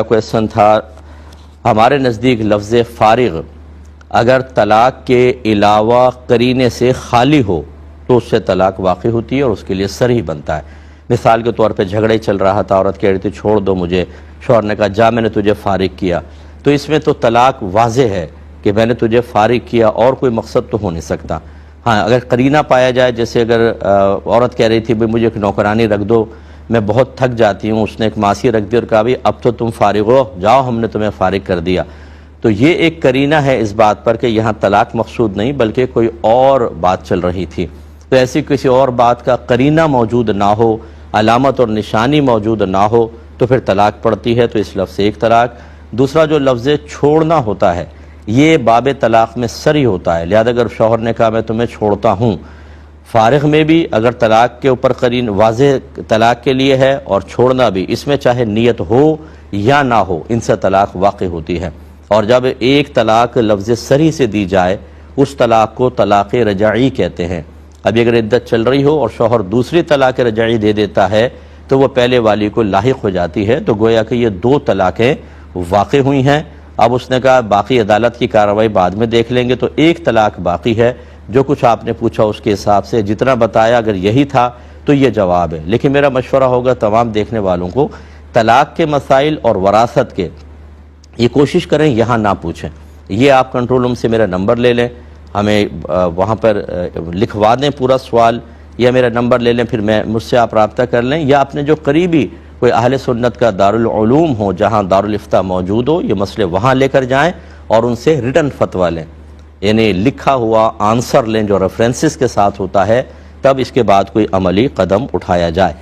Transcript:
Question تھا ہمارے نزدیک لفظ فارغ اگر طلاق کے علاوہ قرینے سے خالی ہو تو اس سے طلاق واقع ہوتی ہے اور اس کے لیے صریح بنتا ہے۔ مثال کے طور پہ جھگڑا ہی چل رہا تھا، عورت کہہ رہی تھی چھوڑ دو مجھے، شوہر نے کہا جا میں نے تجھے فارغ کیا، تو اس میں تو طلاق واضح ہے کہ میں نے تجھے فارغ کیا اور کوئی مقصد تو ہو نہیں سکتا۔ ہاں اگر قرینہ پایا جائے، جیسے اگر عورت کہہ رہی تھی بھئی مجھے ایک نوکرانی رکھ دو، میں بہت تھک جاتی ہوں، اس نے ایک ماسی رکھ دی اور کہا بھی اب تو تم فارغ ہو، جاؤ ہم نے تمہیں فارغ کر دیا، تو یہ ایک قرینہ ہے اس بات پر کہ یہاں طلاق مقصود نہیں بلکہ کوئی اور بات چل رہی تھی۔ تو ایسی کسی اور بات کا قرینہ موجود نہ ہو، علامت اور نشانی موجود نہ ہو تو پھر طلاق پڑتی ہے، تو اس لفظ سے ایک طلاق۔ دوسرا جو لفظ چھوڑنا ہوتا ہے یہ باب طلاق میں صریح ہوتا ہے، لہذا اگر شوہر نے کہا میں تمہیں چھوڑتا ہوں، فارغ میں بھی اگر طلاق کے اوپر قرین واضح طلاق کے لیے ہے اور چھوڑنا بھی، اس میں چاہے نیت ہو یا نہ ہو ان سے طلاق واقع ہوتی ہے۔ اور جب ایک طلاق لفظ صریح سے دی جائے اس طلاق کو طلاق رجعی کہتے ہیں۔ ابھی اگر عدت چل رہی ہو اور شوہر دوسری طلاق رجعی دے دیتا ہے تو وہ پہلے والی کو لاحق ہو جاتی ہے، تو گویا کہ یہ دو طلاقیں واقع ہوئی ہیں۔ اب اس نے کہا باقی عدالت کی کارروائی بعد میں دیکھ لیں گے، تو ایک طلاق باقی ہے۔ جو کچھ آپ نے پوچھا اس کے حساب سے جتنا بتایا اگر یہی تھا تو یہ جواب ہے، لیکن میرا مشورہ ہوگا تمام دیکھنے والوں کو طلاق کے مسائل اور وراثت کے یہ کوشش کریں یہاں نہ پوچھیں، یہ آپ کنٹرول روم سے میرا نمبر لے لیں، ہمیں وہاں پر لکھوا دیں پورا سوال، یا میرا نمبر لے لیں، پھر مجھ سے آپ رابطہ کر لیں، یا اپنے جو قریبی کوئی اہل سنت کا دارالعلوم ہو جہاں دارالافتاء موجود ہو، یہ مسئلے وہاں لے کر جائیں اور ان سے ریٹن فتویٰ لیں، یعنی لکھا ہوا آنسر لیں جو ریفرنسز کے ساتھ ہوتا ہے، تب اس کے بعد کوئی عملی قدم اٹھایا جائے۔